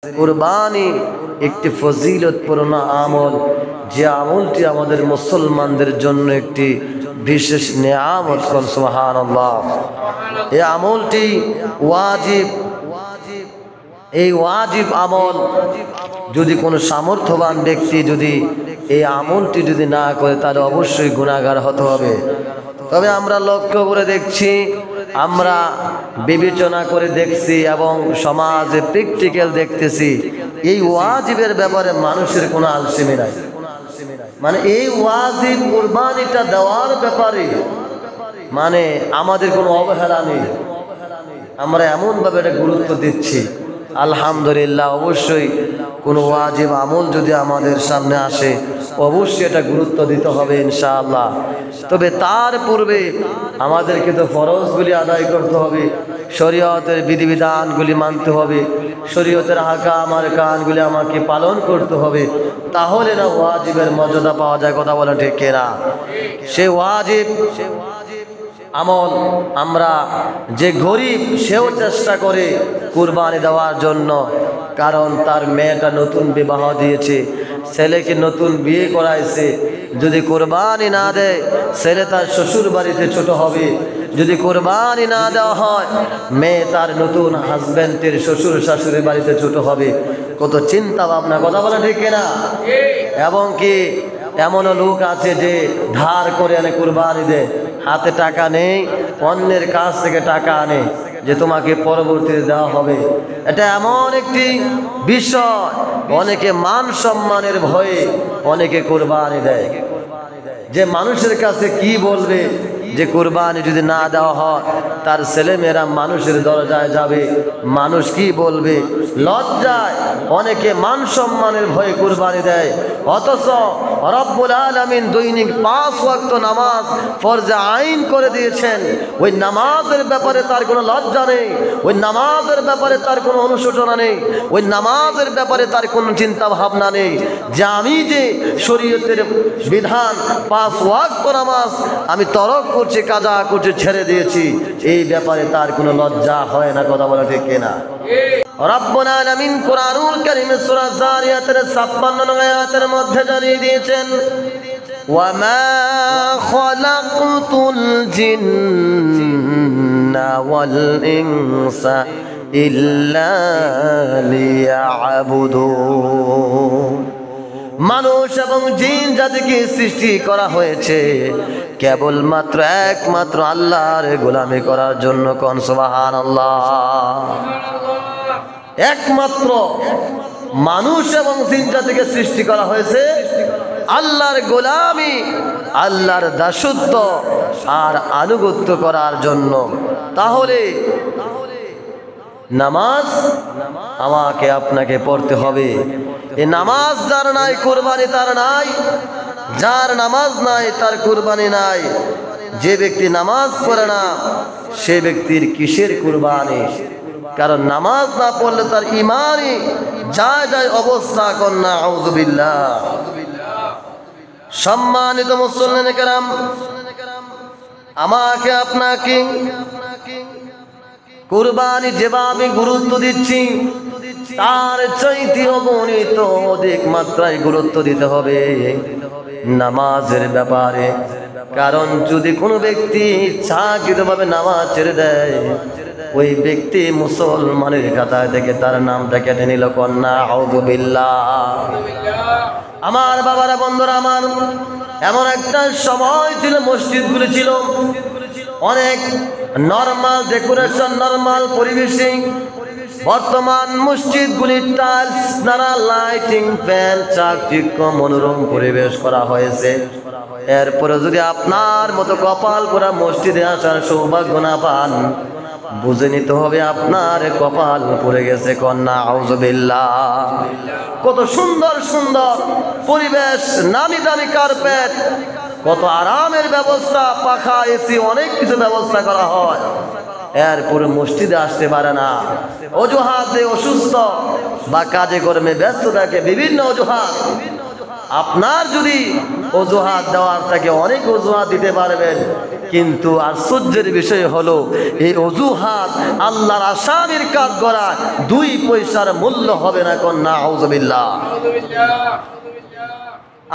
কুরবানি একটি ফজিলতপূর্ণ আমল, যে আমলটি আমাদের মুসলমানদের জন্য একটি বিশেষ নিয়ামত। সুবহানাল্লাহ। এই আমলটি ওয়াজিব। এই ওয়াজিব আমল যদি কোনো সামর্থ্যবান ব্যক্তি যদি এই আমলটি যদি না করে তাহলে অবশ্যই গুনাহগার হতে হবে। তবে আমরা লক্ষ্য করে দেখছি, আমরা বিবেচনা করে দেখছি এবং সমাজে প্র্যাকটিক্যাল দেখতেছি, এই ওয়াজিবের ব্যাপারে মানুষের কোনো আলসেমি নাই। মানে এই ওয়াজিব কুরবানিটা দেওয়ার ব্যাপারে মানে আমাদের কোনো অবহেলা নেই। আমরা এমনভাবে এটা গুরুত্ব দিচ্ছি। আলহামদুলিল্লাহ। অবশ্যই কোনো ওয়াজিব আমল যদি আমাদের সামনে আসে অবশ্যই এটা গুরুত্ব দিতে হবে ইনশাআল্লাহ। তবে তার পূর্বে আমাদেরকে তো ফরজগুলি আদায় করতে হবে, শরীয়তের বিধিবিধানগুলি মানতে হবে, শরীয়তের আহকাম আর কানগুলি আমাকে পালন করতে হবে, তাহলে না ওয়াজিবের মর্যাদা পাওয়া যায়। কথা বলা ঠিক কিনা? সে ওয়াজিব আমল আমরা যে গরিব সেও চেষ্টা করে কুরবানি দেওয়ার জন্য, কারণ তার মেয়েটা নতুন বিবাহ দিয়েছে, ছেলেকে নতুন বিয়ে করাইছে। যদি কুরবানি না দেয় ছেলে তার শ্বশুর বাড়িতে ছোট হবে, যদি কুরবানি না দেওয়া হয় মেয়ে তার নতুন হাজব্যান্ডের শ্বশুর শাশুড়ির বাড়িতে ছোট হবে। কত চিন্তা ভাবনা। কথা বলা ঠিক কিনা? এবং কি এমনও লোক আছে যে ধার করে এনে কুরবানি দেয়, হাতে টাকা নেই, অন্যের কাছ থেকে টাকা আনে যে তোমাকে পরবর্তীতে দেওয়া হবে। এটা এমন একটি বিষয়, অনেকে মান সম্মানের ভয়ে অনেকে কুরবানি দেয়, যে মানুষের কাছে কি বলবে যে কুরবানি যদি না দেওয়া হয় তার ছেলেমেয়েরা মানুষের দরজায় যাবে, মানুষ কি বলবে, লজ্জায় অনেকে মান সম্মানের ভয়ে কুরবানি দেয়। অথচ রব্বুল আলামিন দৈনিক 5 ওয়াক্ত নামাজ ফরজে আইন করে দিয়েছেন। ওই নামাজের ব্যাপারে তার কোনো লজ্জা নেই, ওই নামাজের ব্যাপারে তার কোনো অনুশোচনা নেই, ওই নামাজের ব্যাপারে তার কোনো চিন্তা ভাবনা নেই যে আমি যে শরীয়তের বিধান 5 ওয়াক্ত নামাজ আমি তরক করছি, কাজা করছি, ছেড়ে দিয়েছি, এই ব্যাপারে তার কোনো লজ্জা হয় না। কথা বলা ঠিক কিনা? রব্বুল আলামিন কুরআনুল কারীমে সূরা যারিয়াতের 56 নং আয়াতের মধ্যে জানিয়ে দিয়েছেন, ওয়া মা খালাকতুল জিন্না ওয়াল ইনসা ইল্লা লিয়াবুদুন। মানুষ এবং জিন জাতিকে সৃষ্টি করা হয়েছে কেবলমাত্র একমাত্র আল্লাহর গোলামি করার জন্য। কোন সুবহানাল্লাহ। একমাত্র মানুষ এবং জিন জাতিকে সৃষ্টি করা হয়েছে আল্লাহর গোলামি, আল্লাহর দাসত্ব আর আনুগত্য করার জন্য। তাহলে নামাজ আমাকে আপনাকে পড়তে হবে। এই নামাজ যার নাই কুরবানি তার নাই, যার নামাজ নাই তার কুরবানি নাই। যে ব্যক্তি নামাজ পড়ে না সে ব্যক্তির কিসের কুরবানি? কারণ নামাজ না পড়লে তার ইমানই যায় যায় অবস্থা। কন্যা আউযুবিল্লাহ। সম্মানিত মুসলমান কেরাম, আমাকে আপনাকে কুরবানি যেভাবে গুরুত্ব দিচ্ছি তার চাইতে অগণিত অধিক মাত্রায় গুরুত্ব দিতে হবে নামাজের ব্যাপারে। কারণ যদি কোনো ব্যক্তি ইচ্ছাকৃতভাবে নামাজ ছেড়ে দেয় ওই ব্যক্তি মুসলমানের খাতায় থেকে তার নামটা কেটে নিল। কন্যা আউযুবিল্লাহ। আমার বাবারা, বন্ধুরা আমার, এমন একটা সময় ছিল মসজিদগুলো ছিল অনেক নরমাল ডেকোরেশন, নরমাল পরিবেশে। বর্তমান মসজিদগুলির টাইলস দ্বারা লাইটিং, ফ্যান, চাকচিক্য, মনোরম পরিবেশ করা হয়েছে। এরপরে যদি আপনার মতো কপাল পোড়া মসজিদে আসার সৌভাগ্য না পান, বুঝে নিতে হবে আপনার কপাল পড়ে গেছে। কন্যা আউযুবিল্লাহ। কত সুন্দর সুন্দর পরিবেশ, নামি দামি কার্পেট, কত আরামের ব্যবস্থা, পাখা, এসি, অনেক কিছু ব্যবস্থা করা হয়। এরপরে মসজিদে আসতে পারে না, অজুহাতে অসুস্থ বা কাজে কর্মে ব্যস্ত থাকে, বিভিন্ন অজুহাত। আপনার যদি অজুহাত দেওয়ার থেকে অনেক অজুহাত দিতে পারবেন, কিন্তু আশ্চর্যের বিষয় হলো এই অজুহাত আল্লাহর আসামির কাজ করা 2 পয়সার মূল্য হবে না। কোন নাউযুবিল্লাহ।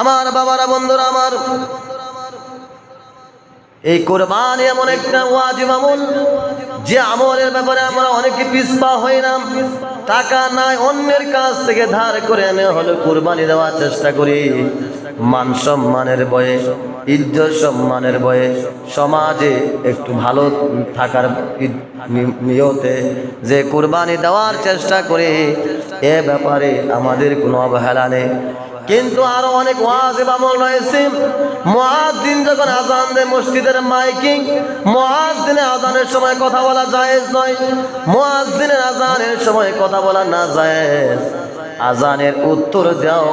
আমার বাবারা, বন্ধুরা আমার, এই কোরবানি এমন একটা ওয়াজিব আমল, যে আমলের ব্যাপারে আমরা অনেকে পিছপা হই না। টাকা নাই, অন্যের কাছ থেকে ধার করে এনে হলো কোরবানি দেওয়ার চেষ্টা করি। মান সম্মানের বয়ে, ইজ্জত সম্মানের বয়ে, সমাজে একটু ভালো থাকার নিয়তে যে কোরবানি দেওয়ার চেষ্টা করি, এ ব্যাপারে আমাদের কোনো অবহেলা নেই। কিন্তু আরো অনেক ওয়াজিব আমল রয়েছে। মুয়াজ্জিন যখন আযান দেয় মসজিদের মাইকিং, মুয়াজ্জিনের আযানের সময় কথা বলা জায়েজ নয়। মুয়াজ্জিনের আযানের সময় কথা বলা না জায়েজ। আযানের উত্তর দাও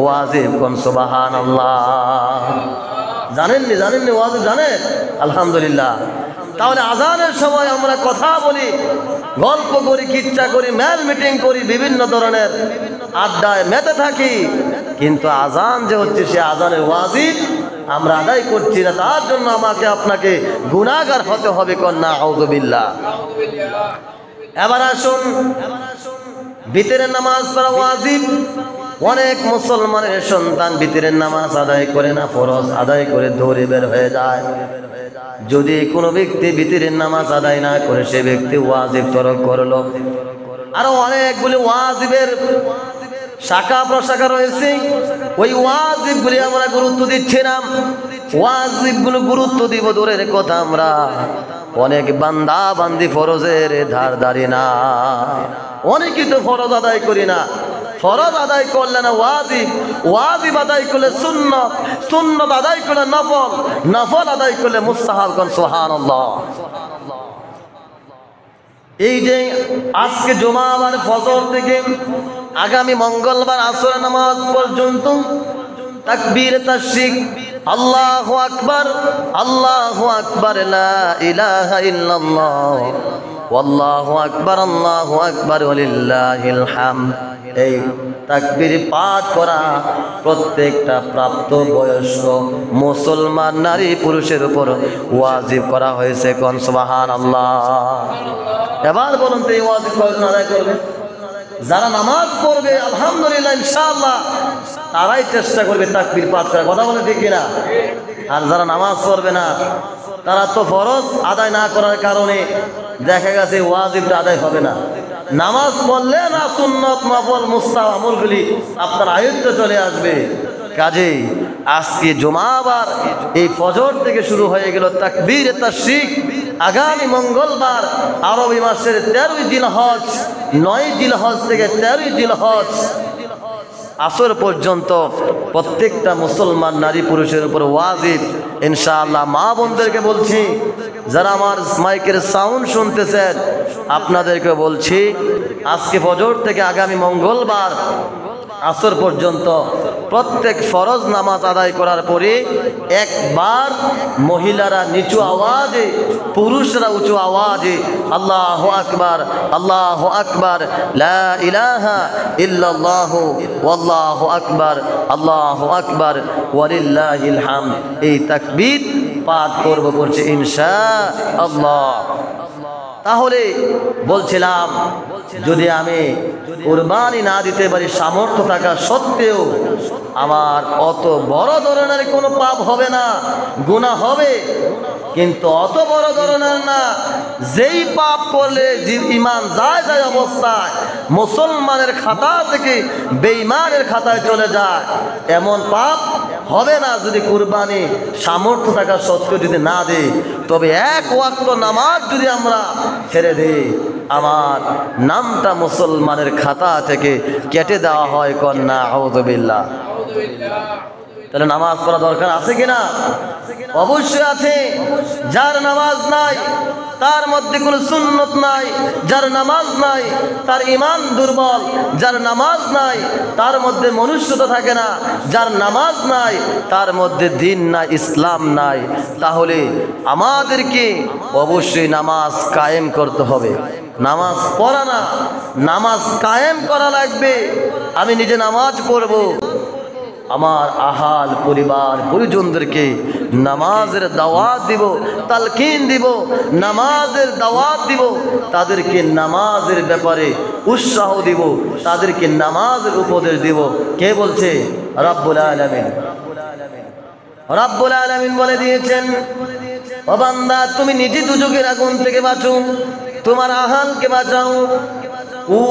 ওয়াজিব। কোন সুবহানাল্লাহ। জানেননি? ওয়াজিব জানেন? আলহামদুলিল্লাহ। তাহলে আযানের সময় আমরা কথা বলি, গল্প করি, কিচ্ছা করি, মেল মিটিং করি, বিভিন্ন ধরনের আড্ডায় মেতে থাকি, কিন্তু আযান যে হচ্ছে সে আযানের ওয়াজিব আমরা আদায় করছি না। তার জন্য আমাকে আপনাকে গুনাহগার হতে হবে। কোন নাউযুবিল্লাহ। এবার আসুন, ভিতরের নামাজ পড়া ওয়াজিব। অনেক মুসলমানের সন্তান ভিতরের নামাজ আদায় করে না, ফরজ আদায় করে দৌড়ে বের হয়ে যায়। যদি কোনো ব্যক্তি ভিতরের নামাজ আদায় না করে সে ব্যক্তি ওয়াজিব তরক করলো। আরো অনেকগুলি ওয়াজিবের শাখা প্রশাখা রয়েছে, ওই ওয়াজিবগুলি আমরা গুরুত্ব দিচ্ছি না। ওয়াজিবগুলো গুরুত্ব দিব দূরের কথা, আমরা অনেক বান্দা বান্দি ফরজের ধার ধারি না। অনেকেই তো ফরজ আদায় করি না। ফরজ আদায় করলে না ওয়াজিব, ওয়াজিব আদায় করলে সুন্নত, সুন্নত আদায় করলে নফল, নফল আদায় করলে মুস্তাহাব। কোন সুবহানাল্লাহ। এই যে আজকে জুমাবার ফজর থেকে আগামী মঙ্গলবার আসরের নামাজ পর্যন্ত তাকবীর তাশরিক, আল্লাহু আকবার, আল্লাহু আকবার, লা ইলাহা ইল্লাল্লাহ, আল্লাহু আকবার, আল্লাহু আকবার, ওয়ালিল্লাহিল হামদ, এই তাকবীর পাঠ করা প্রত্যেকটা প্রাপ্ত বয়স্ক মুসলমান নারী পুরুষের উপর ওয়াজিব করা হয়েছে। কোন সুবহানাল্লাহ। এবার বলুন তো এই ওয়াজিব কয়জন আদায় করবে? যারা নামাজ পড়বে আলহামদুলিল্লাহ ইনশাআল্লাহ তারাই চেষ্টা করবে তাকবীর পাঠ করার। কথা বলে ঠিক কিনা? আর যারা নামাজ পড়বে না তারা তো ফরজ আদায় না করার কারণে দেখা গেছে ওয়াজিবটা আদায় হবে না। নামাজ পড়লে না সুন্নত, নফল, মুস্তাহাব আমলগুলি আপনার আয়ত্তে চলে আসবে। কাজেই আজকে জুমাবার এই ফজর থেকে শুরু হয়ে গেল তাকবীর তাশরিক। আগামী মঙ্গলবার আরবি মাসের 13 জিলহজ, 9 জিলহজ থেকে 13 জিলহজ আসর পর্যন্ত প্রত্যেকটা মুসলমান নারী পুরুষের উপর ওয়াজিব ইনশাআল্লাহ। মা বোনদেরকে বলছি, যারা আমার মাইকের সাউন্ড শুনতেছেন আপনাদেরকে বলছি, আজকে ফজর থেকে আগামী মঙ্গলবার আসর পর্যন্ত প্রত্যেক ফরজ নামাজ আদায় করার পরে একবার মহিলারা নিচু আওয়াজে, পুরুষরা উঁচু আওয়াজে আল্লাহু আকবার, আল্লাহু আকবার, লা ইলাহা ইল্লাল্লাহু, আল্লাহু আকবার, আল্লাহু আকবার, ওয়ালিল্লাহিল হামদ, এই তাকবীর পাঠ করব করছে ইনশাআল্লাহ। তাহলে বলছিলাম, যদি আমি কুরবানি না দিতে পারি সামর্থ্য থাকা সত্ত্বেও আমার অত বড় ধরনের কোনো পাপ হবে না, গুনাহ হবে, কিন্তু অত বড় ধরনের না যেই পাপ করলে ঈমান যায় যায় অবস্থায় মুসলমানের খাতা থেকে বেঈমানের খাতায় চলে যায়, এমন পাপ হবে না যদি কুরবানি সামর্থ্য থাকা সত্ত্বেও যদি না দেই। তবে এক ওয়াক্ত নামাজ যদি আমরা ছেড়ে দিই, আমার নামটা মুসলমানের খাতা থেকে কেটে দেওয়া হয়। কোন নাউযুবিল্লাহ। তাহলে নামাজ পড়া দরকার আছে কিনা? অবশ্যই আছে। যার নামাজ নাই তার মধ্যে কোনো সুন্নত নাই, যার নামাজ নাই তার ঈমান দুর্বল, যার নামাজ নাই তার মধ্যে মনুষ্যতা থাকে না, যার নামাজ নাই তার মধ্যে দ্বীন নাই, ইসলাম নাই। তাহলে আমাদেরকে অবশ্যই নামাজ কায়েম করতে হবে। নামাজ পড়া না, নামাজ কায়েম করা লাগবে। আমি নিজে নামাজ পড়ব, আমার আহাল পরিবার পরিজনদেরকে নামাজের দাওয়াত দিব, তালকিন দিব, নামাজের দাওয়াত দিব, তাদেরকে নামাজের ব্যাপারে উৎসাহ দিব, তাদেরকে নামাজের উপদেশ দিব। কে বলছে? রব্বুল আলামিন। রব্বুল আলামিন বলে দিয়েছেন, ও বান্দা তুমি নিজে দুজকের আগুন থেকে বাঁচো, তোমার আহালকে বাঁচাও। ও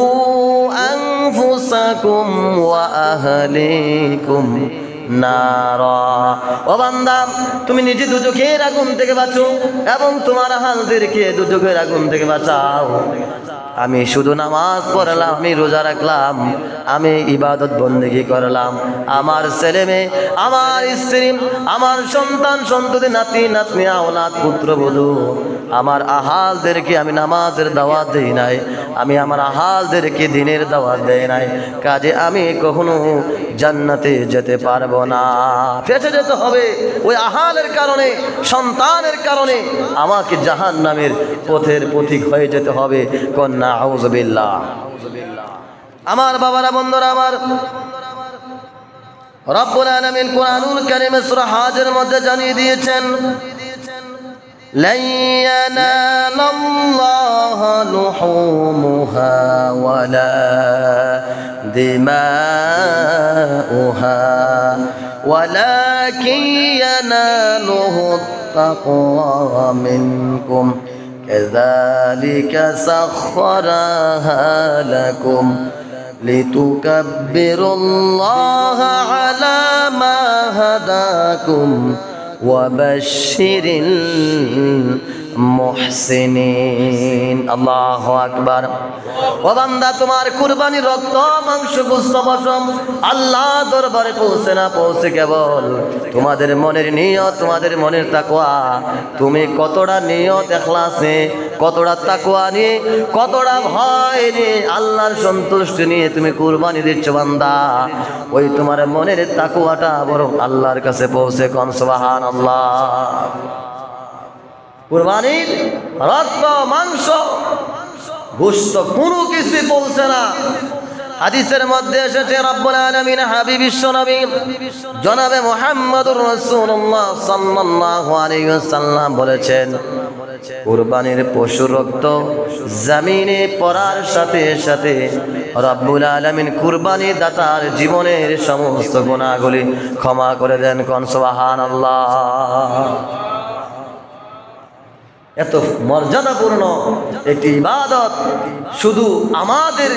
আনফুসাকুম ওয়া আহলিকুম নারা। ও বান্দা তুমি নিজে দুজকের আগুন থেকে বাঁচো এবং তোমার আহালদেরকে দুজকের আগুন থেকে বাঁচাও। আমি শুধু নামাজ পড়লাম, আমি রোজা রাখলাম, আমি ইবাদত বন্দেগী করলাম, আমার ছেলে মেয়ে, আমার স্ত্রী, আমার সন্তান সন্ততি, নাতি নাতনি, আওলাদ পুত্রবধূ, আমার আহালদেরকে আমি নামাজের দাওয়াত দেই নাই, আমি আমার আহালদেরকে দিনের দাওয়াত দেই নাই, কাজে আমি কখনো জান্নাতে যেতে পারবো না। ফেসে যেতে হবে ওই আহালের কারণে, সন্তানের কারণে আমাকে জাহান্নামের পথের পথিক হয়ে যেতে হবে। কন্যা আউযুবিল্লাহ। আমার বাবারা, বন্ধুরা আমার, রব্বুল আলামিন কুরআনুল কারীমে সূরা হাজের মধ্যে জানিয়ে দিয়েছেন, লা ইয়ানালাল্লাহু লুহুমুহা ওয়ালা দিমাউহা ওয়ালাকিন ইয়ানালুহু তাকওয়া মিনকুম কাযালিকা সাখখারাহা লাকুম লিতুকাব্বিরুল্লাহা আলা মা হাদাকুম ওয়া বাশশিরিল মুহসিনিন। আল্লাহু আকবার। ও বান্দা, তোমার কুরবানির রক্ত মাংস গোশত পশম আল্লাহ দরবারে পৌঁছে না পৌঁছে কেবল তোমাদের মনের নিয়ত, তোমাদের মনের তাকওয়া। তুমি কতটা নিয়ত ইখলাস নিয়ে, কতটা তাকওয়া নিয়ে, কতটা ভয় নিয়ে, আল্লাহর সন্তুষ্টি নিয়ে তুমি কুরবানি দিচ্ছ বান্দা, ওই তোমার মনের তাকওয়াটা বরং আল্লাহর কাছে পৌঁছে। কোন সুবহানাল্লাহ। কুরবানির রক্ত মাংস গোশত কোনো কিছু পৌঁছে না। হাদিসের মধ্যে এসেছে, রব্বুল আলামিন হাবিব বিশ্বনবী জনাবে মুহাম্মদুর রাসূলুল্লাহ সাল্লাল্লাহু আলাইহি ওয়াসাল্লাম বলেছেন, কুরবানির পশুর রক্ত জমিনে পড়ার সাথে সাথে রব্বুল আলামিন কুরবানি দাতার জীবনের সমস্ত গুনাহগুলি ক্ষমা করে দেন। কোন সুবহানাল্লাহ। এত মর্যাদাপূর্ণ একটি ইবাদত, শুধু আমাদের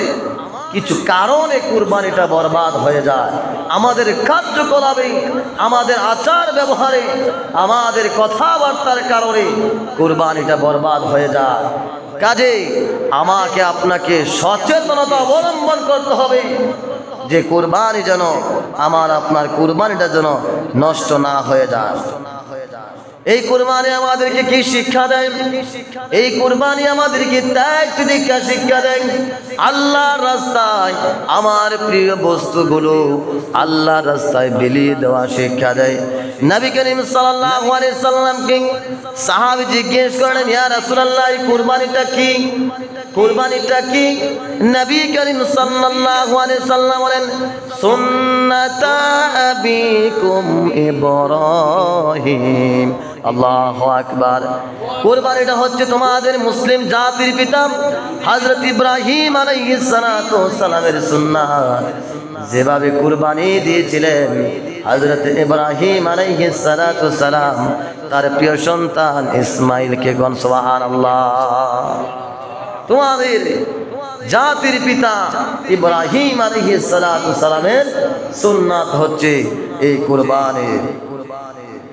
কিছু কারণে কুরবানিটা বরবাদ হয়ে যায়। আমাদের কার্যকলাপে, আমাদের আচার ব্যবহারে, আমাদের কথাবার্তার কারণে কুরবানিটা বরবাদ হয়ে যায়। কাজে আমাকে আপনাকে সচেতনতা অবলম্বন করতে হবে যে কুরবানি যেন, আমার আপনার কুরবানিটা যেন নষ্ট না হয়ে যায়। এই কুরবানি আমাদেরকে কি শিক্ষা দেয়? এই কুরবানি আমাদেরকে ত্যাগ তিতিক্ষা শিক্ষা দেয়। আল্লাহর রাস্তায় আমার প্রিয় বস্তুগুলো আল্লাহর রাস্তায় বিলিয়ে দেওয়া শিক্ষা দেয়। নবী করিম সাল্লাল্লাহু আলাইহি সাল্লামকে সাহাবী জিজ্ঞেস করেন, ইয়া রাসূলুল্লাহ, এই কুরবানিটা কি? কুরবানিটা কি? নবী করিম সাল্লাল্লাহু আলাইহি সাল্লাম বলেন, সুন্নাতা আবিকুম ইব্রাহিম। আল্লাহু আকবার। কুরবানিটা হচ্ছে তোমাদের মুসলিম জাতির পিতা হযরত ইব্রাহিম আলাইহিস সালাতু ওয়াস সালামের সুন্নাত। যেভাবে কুরবানি দিয়েছিলেন হযরত ইব্রাহিম আলাইহিস সালাতু ওয়াস সালাম তার প্রিয় সন্তান ইসমাঈলকে। কোন সুবহানাল্লাহ। তোমাদের জাতির পিতা ইব্রাহিম আলাইহিস সালাতু ওয়াস সালামের সুন্নাত হচ্ছে এই কুরবানি।